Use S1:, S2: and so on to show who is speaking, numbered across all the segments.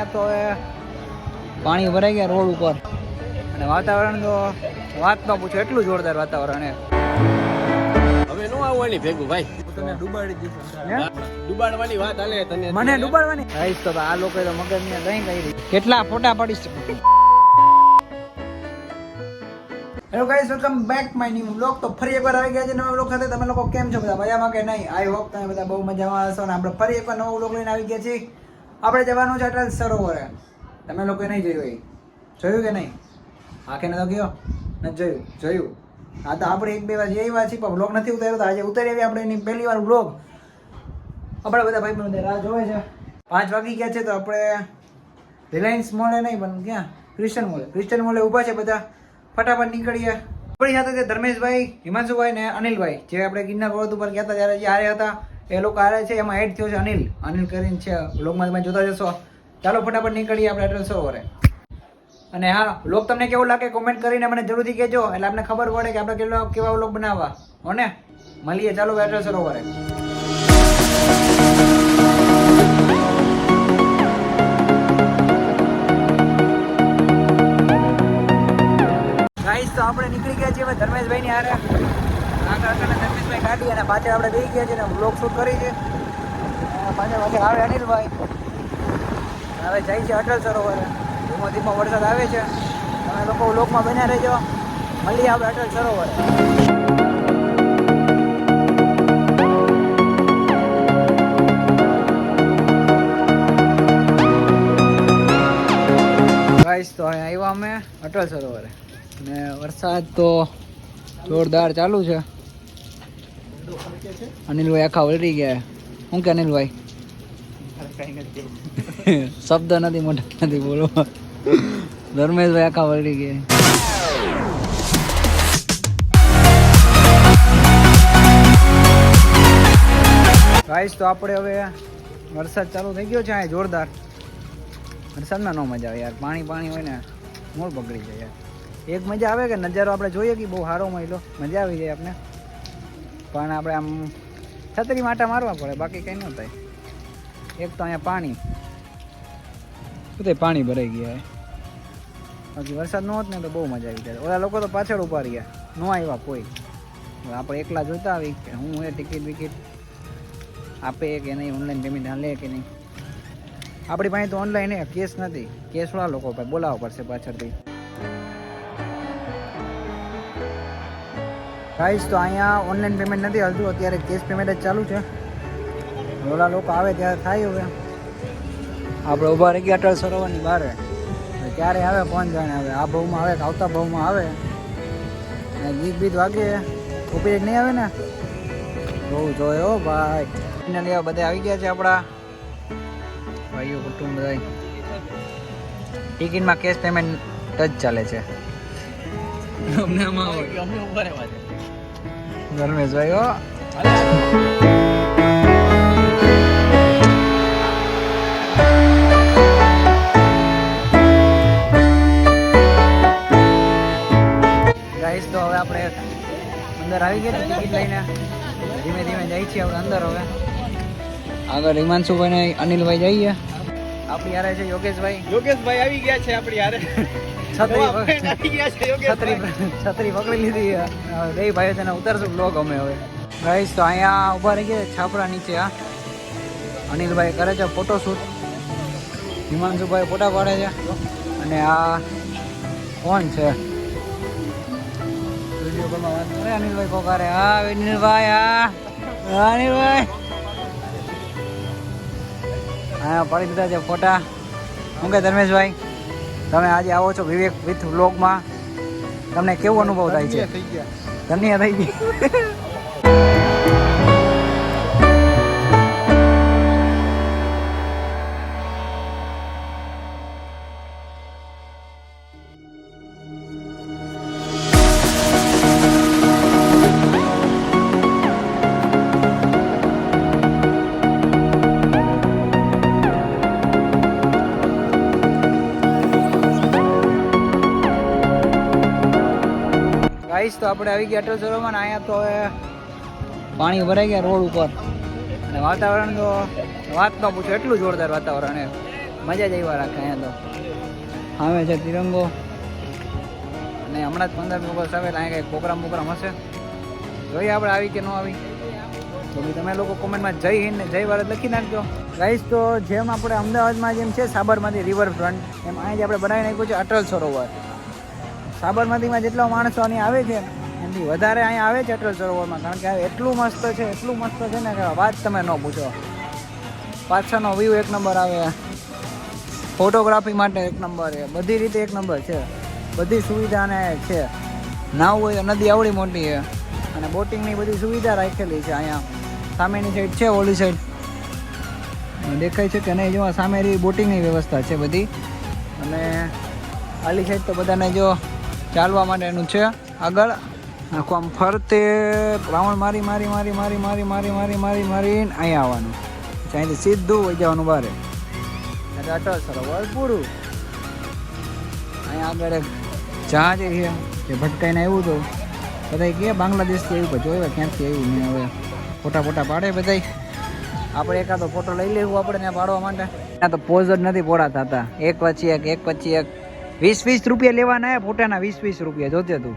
S1: અહીંયા તો હવે પાણી ભરાઈ ગયા રોડ ઉપર અને વાતાવરણ તો વાત ન પૂછો, એટલું જોરદાર વાતાવરણ.
S2: હવે નો આવવાની ભેગું ભાઈ,
S1: તમે ડૂબાડી દીધું.
S2: ડુબાડવાની વાત હાલે તને.
S1: મને ડૂબાડવાની ગાઈસ તો આ લોકો તો મગજ ને કઈ કરી કેટલા ફોટા પાડી શકે. Hello guys, welcome back my new vlog. તો ફરી એકવાર આવી ગયા છે નવા વ્લોગ સાથે. તમે લોકો કેમ છો? બધા મજામાં કે નહીં? આઈ હોપ તમે બધા બહુ મજામાં હશો. અને આપણે ફરી એકવાર નવો વ્લોગ લઈને આવી ગયા છીએ. આપણે જવાનું છે અટલ સરોવરે. તમે લોકો નહીં જોયું? જોયું કે નહીં? આખે નતો ગયો નથી જોયું. હા તો આપણે એક બે વાર જઈ આવ્યા છીએ, પણ વ્લોગ નથી ઉતાર્યો. તો આજે ઉતારી આવી આપણે એની પહેલી વાર વ્લોગ. આપણે બધા ભાઈ બધા રાહ જોવે છે. 5 વાગી ગયા છે તો આપણે રિલાયન્સ મોલે નહીં પણ ક્યાં ક્રિશ્ચન મોલે ઊભા છે બધા. ફટાફટ નીકળીએ. આપણી સાથે છે ધર્મેશભાઈ, હિમાંશુભાઈ ને અનિલભાઈ, જે આપણે ગિરનાર પર્વત ઉપર ગયા હતા ત્યારે જે હારે હતા એ લોકો હારે છે. એમાં એડ થયો છે અનિલ કરીને છે. વ્લોગમાં તમે જોતા જશો. ચાલો ફટાફટ નીકળીએ આપણે અટલ સરોવરે. અને હા, વ્લોગ તમને કેવો લાગે કોમેન્ટ કરીને મને જરૂરથી કહેજો, એટલે આપણે ખબર પડે કે આપણે કેવા વ્લોગ બનાવવા. હો ને? મળીએ ચાલો અટલ સરોવરે. ગાઈસ તો આપણે નીકળી ગયા છીએ હવે ધર્મેશભાઈની હારે. આગળ ધર્મેશભાઈ ગાડી અને પાછળ આપણે બેસી ગયા છીએ ને વ્લોગ શૂટ કરી છે. પાછળ આવે અનિલભાઈ. હવે જાય છે અટલ સરોવરે. ધીમો ધીમો વરસાદ આવે છે. તમે લોકો વ્લોગમાં બન્યા રહેજો. મળીએ આપણે અટલ સરોવરે. ગાઈસ તો અહીંયા આવ્યા અમે અટલ સરોવરે ને વરસાદ તો જોરદાર ચાલુ છે. અનિલભાઈ આખા વળરી ગયા. શું કે અનિલભાઈ? શબ્દ નથી, મોટા નથી બોલવા. ધર્મેશભાઈ આખા વળરી ગયા. ગાઈસ તો આપણે હવે વરસાદ ચાલુ થઈ ગયો છે અહીંયા જોરદાર. વરસાદમાં ન મજા આવે યાર. પાણી હોય ને મૂળ બગડી જાય યાર. એક મજા આવે કે નજારો આપણે જોઈએ કે બહુ સારો મળ્યો, મજા આવી જાય આપણે. પણ આપણે આમ છત્રી માટા મારવા પડે, બાકી કંઈ ન થાય. એક તો અહીંયા પાણી ભરાઈ ગયા. બાકી વરસાદ ન હોત ને તો બહુ મજા આવી જાય. ઓલા લોકો તો પાછળ ઉભા રહ્યા, ન આવ્યા કોઈ. આપણે એકલા જોતા આવી કે હું એ ટિકિટ વિકિટ આપે કે નહીં, ઓનલાઈન પેમેન્ટ હાલે કે નહીં. આપણી પાસે તો ઓનલાઈન કેસ નથી. કેસવાળા લોકો પાસે બોલાવવા પડશે પાછળથી. ગાઈસ તો અહીંયા ઓનલાઈન પેમેન્ટ નથી હાલતું, અત્યારે કેશ પેમેન્ટ જ ચાલુ છે. ઓલા લોકો આવે ત્યારે થાય. હવે આપણે ઊભા રહી ગયા અટલ સરોવરની બહાર. ક્યારે આવે કોણ જાણે. હવે આ ભાવમાં આવે કે આવતા ભાવમાં આવે. ગીત બીત વાગે કોપીરેટ નહીં આવે ને, બહુ જોયો ભાઈ. એને લેવા બધા આવી ગયા છે આપણા ભાઈઓ કુટુંબ બધા. ટિકિટમાં કેશ પેમેન્ટ જ ચાલે છે. ધર્મેશભાઈ હો ગાઈસ તો હવે આપણે અંદર આવી ગયા ટિકિટ લઈને. ધીમે ધીમે જાય છીએ આપણે અંદર. હવે આગળ હિમાંશુભાઈ ને અનિલભાઈ જઈએ. આપણી હારે છે યોગેશભાઈ
S2: આવી ગયા છે આપણી હારે.
S1: છત્રી પકડી લીધી. બે ભાઈઓ તેને ઉતારશું બ્લોગ અમે હવે. ગાઈસ તો અહીંયા ઉભા રહી ગયા છાપરા નીચે. આ અનિલભાઈ કરે છે ફોટોશૂટ. હિમાંશુભાઈ ફોટા પાડે છે. અને આ કોણ છે વિડીયો કોલમાં વાત કરે? અનિલભાઈ કોકારે. હા અનિલભાઈ. અનિલભાઈ હા પાડી દીધા છે ફોટા. શું કે ધર્મેશભાઈ, તમે આજે આવો છો વિવેક વિથ વ્લોગમાં, તમને કેવો અનુભવ થાય છે? ધન્ય થઈ ગઈ. ગાઈસ તો આપણે આવી ગયા અટલ સરોવરમાં. અહીંયા તો હવે પાણી ભરાઈ ગયા રોડ ઉપર. અને વાતાવરણ તો વાત ન પૂછો, એટલું જોરદાર વાતાવરણ. મજા જ આવ્યા રાખે અહીંયા તો હવે છે તિરંગો અને હમણાં જ 15 ઓગસ્ટ આવે અહીંયા કંઈક પ્રોગ્રામ હશે જોઈએ આપણે આવી કે ન આવી તો બી તમે લોકો કોમેન્ટમાં જય હિન્દ ને જય ભારત લખી નાખજો ગાઈસ તો જેમ આપણે અમદાવાદમાં જેમ છે સાબરમતી રિવરફ્રન્ટ એમ અહીં જ આપણે બનાવી નાખ્યું છે અટલ સરોવર સાબરમતીમાં જેટલા માણસો અહીં આવે છે એનાથી વધારે અહીંયા આવે છે અટલ સરોવરમાં કારણ કે એટલું મસ્ત છે ને કે વાત તમે ન પૂછો પાછળનો વ્યૂ એક નંબર આવે ફોટોગ્રાફી માટે એક નંબર છે બધી રીતે એક નંબર છે બધી સુવિધાને છે નાવ હોય તો નદી આવડી મોટી છે અને બોટિંગની બધી સુવિધા રાખેલી છે અહીંયા સામેની સાઈડ છે ઓલી સાઈડ દેખાય છે કે નહીં જો સામે બોટિંગની વ્યવસ્થા છે બધી અને આલી સાઈડ તો બધાને જો ચાલવા માટેનું છે આગળ આખું આમ ફરતે રાઉન્ડ મારીને અહીંયા આવવાનું અહીંથી સીધું વહી જવાનું બહાર એટલે અટલ સરોવર પૂરું અહીંયા આગળ એક જહાજ છે જે ભટકાઈને આવ્યું હતું બધા કે બાંગ્લાદેશથી આવ્યું પણ જોયું ક્યાંથી આવ્યું મેં હવે ફોટા પાડે બધા આપણે એકાદો ફોટો લઈ લેવું આપણે ત્યાં પાડવા માટે ત્યાં તો પોઝ જ નથી પોડા થતા એક પછી એક 20 રૂપિયા લેવાના ફોટાના 20 રૂપિયા જોતે તું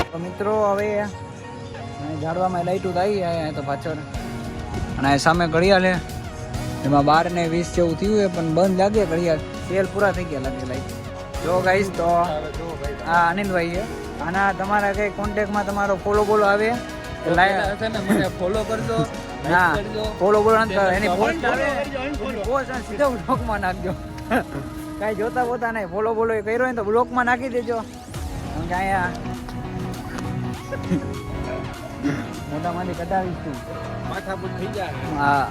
S1: તો મિત્રો હવે ઝાડવામાં લાઈટું આવી અહીંયા તો પાછળ અને સામે ઘડિયાળ છે એમાં 12 ને 20 જેવું થયું છે પણ બંધ લાગે ઘડિયાળ સેલ પૂરા થઈ ગયા લાગે લાઈટ જો ગાઈસ તો હા આનંદભાઈ છે આના તમારા કઈ કોન્ટેક્ટમાં તમારો ફોલો આવે મને ફોલો કરજો ના ફોલો એની પોસ્ટ આવે પોસ્ટ સીધો બ્લોકમાં નાખજો કાંઈ જોતા નહીં ફોલો એ કર્યો હોય તો બ્લોકમાં નાખી દેજો કેમ કે અહીંયા મોટામાંથી કઢાવીશ તું
S2: માથાકૂટ થઈ જાય
S1: હા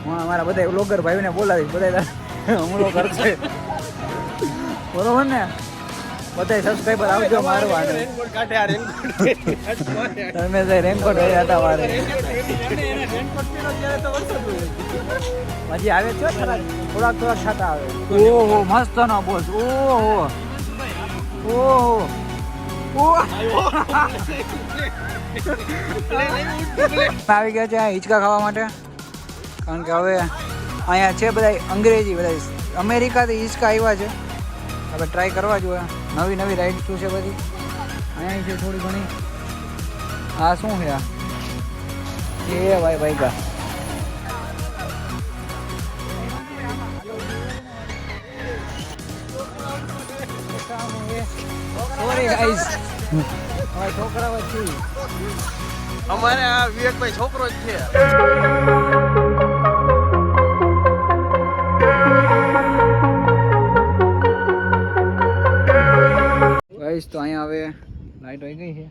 S1: હું અમારા બધા બ્લોગર ભાઈઓને બોલાવીશ બધા હમલો કરશે બરોબર ને બધા સબસ્ક્રાઈબર આવજો મારવા તમે રેનકોટ રહ્યા હતા મારે હજી આવે છે થોડાક થતા આવે ઓહો મસ્ત નો બોસ ઓહો આવી ગયા છે હિંચકા ખાવા માટે કારણ કે હવે અહીંયા છે બધા અંગ્રેજી બધા અમેરિકાથી હિંચકા આવ્યા છે આપણે ટ્રાય કરવા જોઈએ નવી રાઈડ શું છે બધી અહીંયા છે થોડી ઘણી આ શું છે એ ભાઈ કા છોકરા વચ્ચે
S2: અમારે આ વિવેકભાઈ છોકરો જ છે
S1: તો અહીંયા હવે લાઈટ આવી ગઈ છે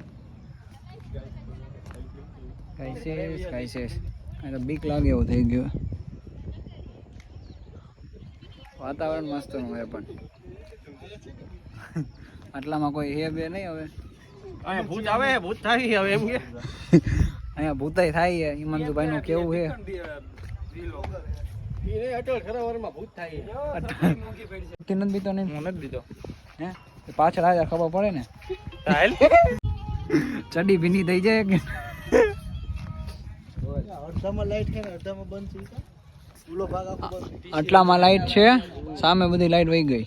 S1: કાંઈ તો બીક લાગે એવું થઈ ગયું વાતાવરણ મસ્ત નું હોય પણ આટલામાં કોઈ હે બે નહીં હવે
S2: અહીંયા ભૂત આવે ભૂત થાય હવે એમ કે
S1: અહીંયા ભૂતાઈ થાય છે હિમાંશુભાઈ નું કેવું છે
S2: અટલ સરોવરમાં ભૂત થાય
S1: નથી દીધો નહીં
S2: હું નથી દીધો
S1: હે પાછળ આવ્યા ખબર પડે ને ચડી ભીની થઈ જાય કે આટલામાં લાઈટ છે સામે બધી લાઈટ વહી ગઈ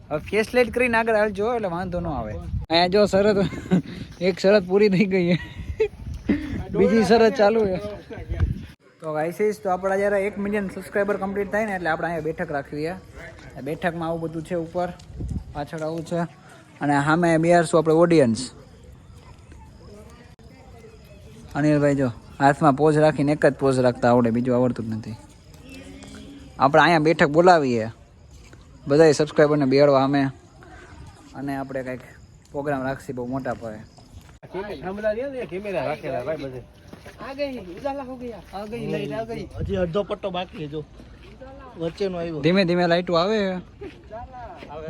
S1: હવે ફેસ લાઈટ કરીને આગળ આવજો એટલે વાંધો ન આવે અહીંયા જો શરત એક શરત પૂરી થઈ ગઈ છે બીજી શરત ચાલુ છે તો ગાઈસીસ તો આપણા જ્યારે 1 મિલિયન સબસ્ક્રાઈબર કમ્પ્લીટ થાય ને એટલે આપણે અહીંયા બેઠક રાખવી છે બેઠકમાં આવું બધું છે ઉપર પાછળ આવું છે અને સામે બેહારશું આપણે ઓડિયન્સ અનિલભાઈ જો હાથમાં પોઝ રાખીને એક જ પોઝ રાખતા આવડે બીજું આવડતું જ નથી આપણે અહીંયા બેઠક બોલાવીએ બધાય સબસ્ક્રાઈબરને બેહાડવા અમે અને આપણે કંઈક પ્રોગ્રામ રાખશી બહુ મોટા પાયે
S2: કેમેરા રાખેલા ભાઈ બધે
S1: આ ગઈ ઉજાલા હો ગયા આ ગઈ લાઈટ આ ગઈ
S3: હજી અડધો પટ્ટો બાકી જો વચ્ચેનો આવ્યો
S1: ધીમે ધીમે લાઈટો આવે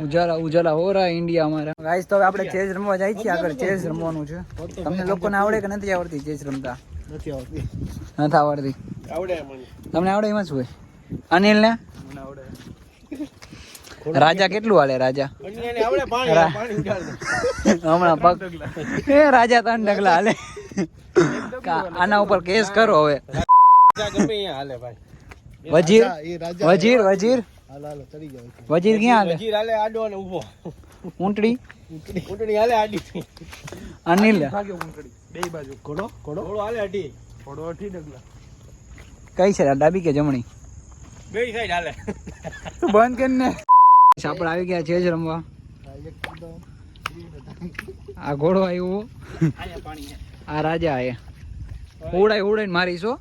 S1: ઉજાલા હો રહા ઇન્ડિયા અમારા ગાઈસ તો આપણે ચેસ રમવા જાય છીએ આગળ ચેસ રમવાનું છે તમને લોકોને આવડે કે નથી આવડતી ચેસ રમતા
S3: નથી આવડતી
S2: આવડે
S1: તમને આવડે એમાં શું હોય અનિલ ને રાજા કેટલું હાલે રાજા
S2: આવડે પાણી ઉડાડ
S1: હમણાં પગ એ રાજા 3 ડગલા હાલે આના ઉપર કેસ કરો હવે.
S2: ગમે અહીંયા હાલે ભાઈ.
S1: વજીર
S3: એ રાજા
S1: વજીર વજીર
S3: હાલ હાલો ચડી જાવ
S1: વજીર ક્યાં હાલે?
S2: વજીર હાલે આડો અને ઊભો.
S1: ઊંટડી
S2: ઊંટણી હાલે આડી.
S1: અનિલ
S3: બે બાજુ ઘોડો ઘોડો
S2: ઘોડો હાલે આડી.
S3: ઘોડો અઠી ડગલા
S1: કઈ છે ડાબી કે જમણી?
S2: બે સાઈડ હાલે.
S1: તું બંધ કર ને. આપણે આવી ગયા છે જ રમવા. આ ઘોડો આવ્યો, આ રાજા એ ઉડાઈ ઉડાઈને મારીશો.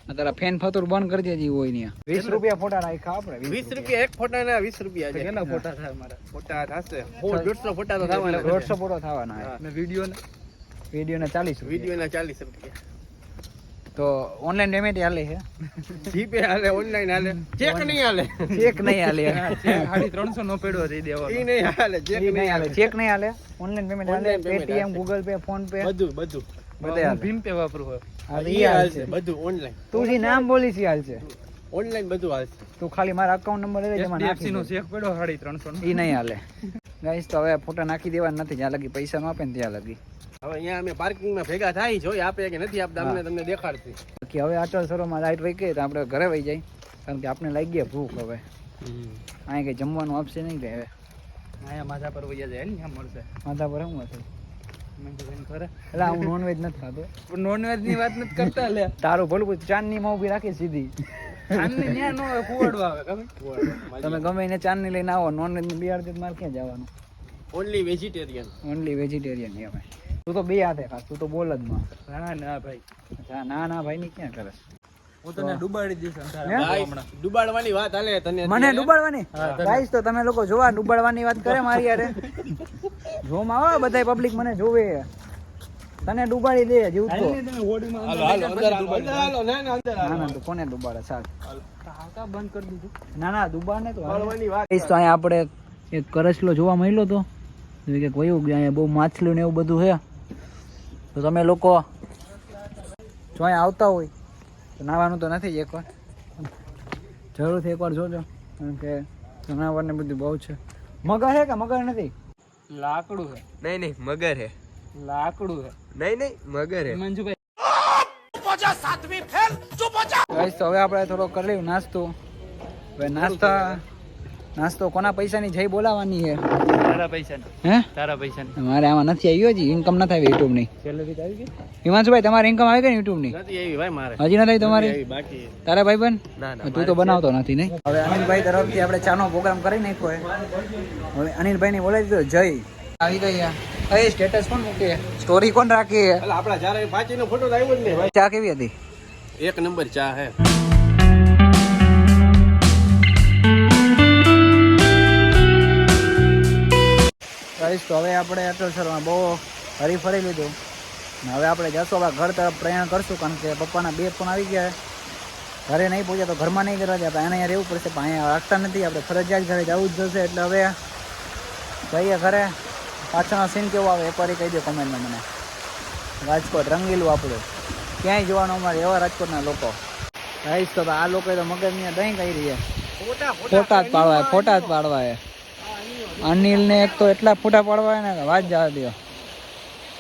S1: આ તારા ફેન ફતુર બંધ કરી દેજી હોય ને. 20 રૂપિયા ફોટા રાખ્યા આપણે.
S2: 20 રૂપિયા એક ફોટાના 20 રૂપિયા છે.
S3: કેટલા ફોટા થાય મારા
S2: ફોટા થશે 150 ફોટા તો થવાના.
S1: 150 ફોટો થવાના
S2: હા.
S3: ને વિડિયો ને
S1: વિડીયો ના 40 રૂપિયા.
S2: વિડિયોના 40 રૂપિયા.
S1: તો ઓનલાઈન પેમેન્ટ હાલે છે?
S2: જીપે હાલે, ઓનલાઈન હાલે, ચેક નહીં હાલે.
S1: ચેક નહીં હાલે.
S3: 350 નો પેડો દઈ દેવાનો
S2: ઈ નહીં હાલે, ચેક
S1: ઈ નહીં
S2: નહીં
S1: હાલે,
S2: હાલે.
S1: ચેક નહીં હાલે. ઓનલાઈન પેમેન્ટ હાલે.
S2: Online payment
S1: પેટીએમ,
S2: હાલે.
S1: ગૂગલ પે, ફોન પે
S2: બધું બધું
S1: બધે હાલે.
S3: ભીમ પે વાપરું હોય
S1: હા,
S2: ઈ
S1: ઈ હાલે
S2: હાલશે,
S1: છે.
S2: બધું ઓનલાઈન.
S1: તું જે નામ બોલી છે હાલ છે.
S2: ઓનલાઈન બધું હાલશે.
S1: તું ખાલી મારા અકાઉન્ટ નંબર લઈ જમા
S3: HDFC
S1: નાખી
S3: નો
S1: દે.
S3: ચેક પડ્યો 350 નો
S1: ઈ નહીં હાલે. ગાઈસ તો હવે ફોટા નાખી દેવાના નથી, જ્યાં લગી પૈસા નો આપે ને ત્યાં લગી.
S2: હવે અહીંયા અમે પાર્કિંગમાં ભેગા થાય જોઈએ આપે કે નથી આપતા અમને તમને દેખાડશે.
S1: બાકી હવે અટલ સરોમાં લાઈટ વહી ગઈ તો આપણે ઘરે વહી જાય, કારણ કે આપણે લાગી ગયા ભૂખ. હવે અહીંયા કઈ જમવાનું આપશે નહીં કે હવે
S3: અહીંયા માથા પર વયા જાય ને મળશે
S1: માથા પર શું હતું?
S3: મેં તો એને કરે
S1: એટલે હું નોનવેજ નથી ખાતો.
S3: નોનવેજ ની વાત નથી કરતા લે
S1: તારું ભલું ચાંદની માં ઉભી રાખી સીધી.
S3: આને ન્યા નો કુવાડવા આવે ગમે
S1: તમે ગમે એને ચાંદની લઈને આવો, નોનવેજ ની બિહાર દે મારે ક્યાં જવાનું?
S2: Only vegetarian.
S1: ઓનલી વેજીટેરિયન અમે. તું તો બે હાથે ખાસ, તું તો બોલ જ માં.
S3: ના ના ભાઈ
S1: અચ્છા, ના ના ભાઈ ની ક્યાં કરે?
S3: હું તને ડુબાડી દઈશ
S1: હે?
S3: અંધારા હમણાં
S2: ડુબાડવાની વાત હાલે તને.
S1: મને ડુબાડવાની?
S3: હા, તમે.
S1: ગાઈસ તો તમે લોકો જોવા ડુબાડવાની વાત કરે મારી યારે. જોમ આવો બધાય પબ્લિક મને જોવે, તને ડુબાડી દે જીવતો.
S2: હાલો હાલો અંદર હાલો, અંદર હાલો. ના ના અંદર
S1: ના
S2: હાલો.
S1: ના, તું કોને ડુબાડે? સાચ.
S3: આવતા બંધ કરી દીધું
S1: ના ના, ડુબાડ ને તો
S2: ડુબાડવાની વાત.
S1: ગાઈસ તો અહીંયા આપણે એક કરસલો જોવા મળ્યો તો કે કોયું અહીંયા બહુ માછલી ને એવું બધું છે. તો તમે લોકો જો અહીંયા આવતા હોય તો નાવાનું તો નથી જ, એકવાર જરૂરથી એકવાર જોજો, કારણ કે જનાવર ને બધું બહુ છે. મગર છે કે મગર નથી?
S3: લાકડું છે
S2: નહીં નહીં મગર હે.
S3: લાકડું છે
S2: નહીં નહીં મગર હે.
S3: મંજુભાઈ
S1: ગાઈસ તો હવે આપણે થોડો કરી લઈએ નાસ્તો. હવે નાસ્તો કોના પૈસાની જઈ બોલાવાની છે?
S3: તારા પૈસા
S1: હે?
S3: તારા પૈસા
S1: મારે આમાં નથી આવ્યો હજી, ઇન્કમ નથી આવી યુટ્યુબ ની.
S3: સેલરી આવી ગઈ
S1: હિમાંશુભાઈ તમારી ઇન્કમ આવી ગઈ ને યુટ્યુબ ની?
S2: નથી એવી ભાઈ મારે.
S1: હજી નથી આવી તમારી?
S2: એવી બાકી.
S1: તારા ભાઈ બન?
S2: ના ના.
S1: તું તો બનાવતો નથી નહીં. હવે અનિલભાઈ તરફથી આપણે ચાનો પ્રોગ્રામ કરી નાખ્યો છે. હવે અનિલભાઈ ને બોલાવી દીધો જય આવી ગયા. એ સ્ટેટસ કોણ મૂકે? સ્ટોરી કોણ રાખી?
S2: એટલે આપણા ચારે પાંચીનો ફોટો તો આવ્યો જ ને ભાઈ.
S1: ચા કેવી હતી?
S2: એક નંબર ચા હે.
S1: ગાઈસ તો હવે આપણે અટલ સરમાં બહુ હરી ફરી લીધું ને હવે આપણે જશું હવે ઘર તરફ પ્રયાણ કરશું, કારણ કે પપ્પાના 2 ફોન આવી ગયા. ઘરે નહીં પહોંચ્યા તો ઘરમાં નહીં કરવા દે, આપણે અહીંયા રહેવું પડશે, પણ અહીંયા રાખતા નથી, આપણે ફરજિયાત ઘરે જવું જ જશે. એટલે હવે જઈએ ઘરે. પાછળનો સીન કેવો આવે એકવાર કહી દો કમેન્ટમાં મને. રાજકોટ રંગીલું આપણું, ક્યાંય જોવાનું અમારે એવા રાજકોટના લોકો. ગાઈસ તો આ લોકોએ તો મગજની દહીં કરી રહ્યા, ફોટા જ પાડવા, ફોટા જ પાડવા. અનિલ ને એક તો એટલા ફોટા પાડવા ને વાત જવા દો.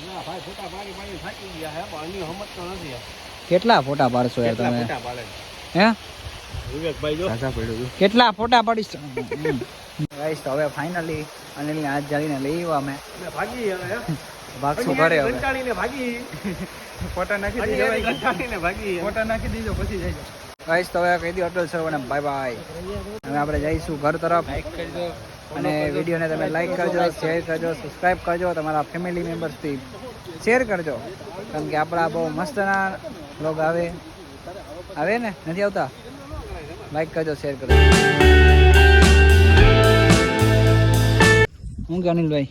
S2: ના ભાઈ ફોટા પાડી પાડી થાકી ગયા હે, પણ અન્ય સમજતો નથી.
S1: કેટલા ફોટા પાડશો યાર
S2: કેટલા
S1: તમે?
S2: ફોટા પાડે
S1: હે?
S2: વિવેકભાઈ જો
S1: કેટલા ફોટા પાડીશ? ગાઈસ તો હવે ફાઇનલી અનિલને હાથ જાળીને લઈ આવ્યા અમે.
S2: ને ભાગી હવે હે.
S1: ભાગશું ઘરે હવે.
S2: કંટાળીને ભાગી.
S3: ફોટા નાખી
S2: અન્ય
S3: દીધો
S2: કંટાળીને ભાગી.
S3: ફોટા નાખી દીધો પછી જઈજો
S1: ગાઈસ તો હવે કહી દો અટલ સરોને બાય બાય. હવે આપણે જઈશું ઘર તરફ.
S3: લાઈક કરજો
S1: અને વિડીયોને તમે લાઈક કરજો, શેર કરજો, સબસ્ક્રાઈબ કરજો, તમારા ફેમિલી મેમ્બર્સથી શેર કરજો, કારણ કે આપણા બહુ મસ્તના બ્લોગ આવે ને? નથી આવતા? લાઈક કરજો, શેર કરજો. શું કે અનિલભાઈ,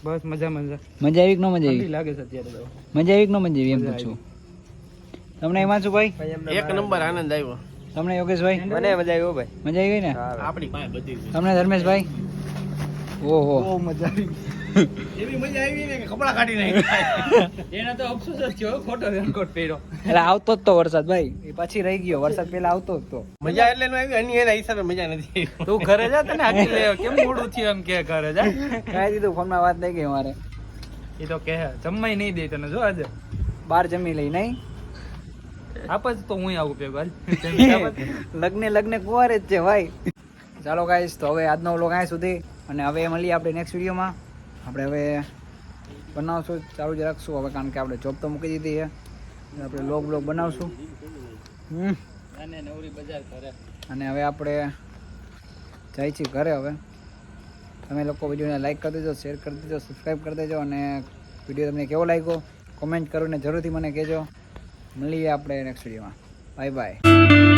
S3: બસ મજા મજા
S1: મજા આવી કે ન મજા
S3: ઠંડી
S1: આવી?
S3: લાગે છે અત્યારે તો
S1: મજા આવી કે ન મજા આવી એમ પૂછું તમને. હિમાંશુભાઈ
S2: એક નંબર આનંદ આવ્યો.
S1: તમને? યોગેશભાઈ
S2: મને મજા આવ્યો ભાઈ.
S1: મજા આવી ને?
S2: આપણી પાસે બધી છે.
S1: તમને ધર્મેશભાઈ? ઓહો,
S3: બહુ મજા આવી
S2: એવી મજા આવી ને કે કપડા કાઢી નાખ્યા.
S3: એના તો અફસોસ જ થયો ખોટો રેનકોટ પહેર્યો
S1: એટલે આવતો જ તો વરસાદ ભાઈ, એ પછી રહી ગયો. વરસાદ પેલા આવતો જ તો.
S2: મજા એટલે નો આવી, અન્ય એના હિસાબે મજા નથી આવી.
S3: તું ઘરે જા તને આખી લે કેમ મોડું થયું એમ કે ઘરે જા
S1: કાંઈ દીધું, ફોનમાં વાત થઈ ગઈ મારે.
S3: એ તો કહે જમવાય નહીં દે તને જો આજે
S1: બહાર જમી લઈ નહીં.
S3: આપ જ તો હું આવું ભેગો હાલ.
S1: લગ્ને કુંવારે જ છે ભાઈ. ચાલો ગાઈસ, તો હવે આજનો વ્લોગ અહીં સુધી, અને હવે મળીએ આપણે નેક્સ્ટ વિડીયોમાં. આપણે હવે બનાવશું, ચાલુ જ રાખશું હવે, કારણ કે આપણે જોબ તો મૂકી દીધી છે. આપણે વ્લોગ બનાવશું.
S3: અને નવરી બજાર કરે.
S1: અને હવે આપણે જાય છીએ ઘરે. હવે તમે લોકો વિડીયોને લાઈક કરી દેજો, શેર કરી દેજો, સબસ્ક્રાઈબ કરી દેજો, અને વિડીયો તમને કેવો લાગ્યો કોમેન્ટ કરીને જરૂરથી મને કહેજો. મળીએ આપણે નેક્સ્ટ વિડીયોમાં. Bye bye.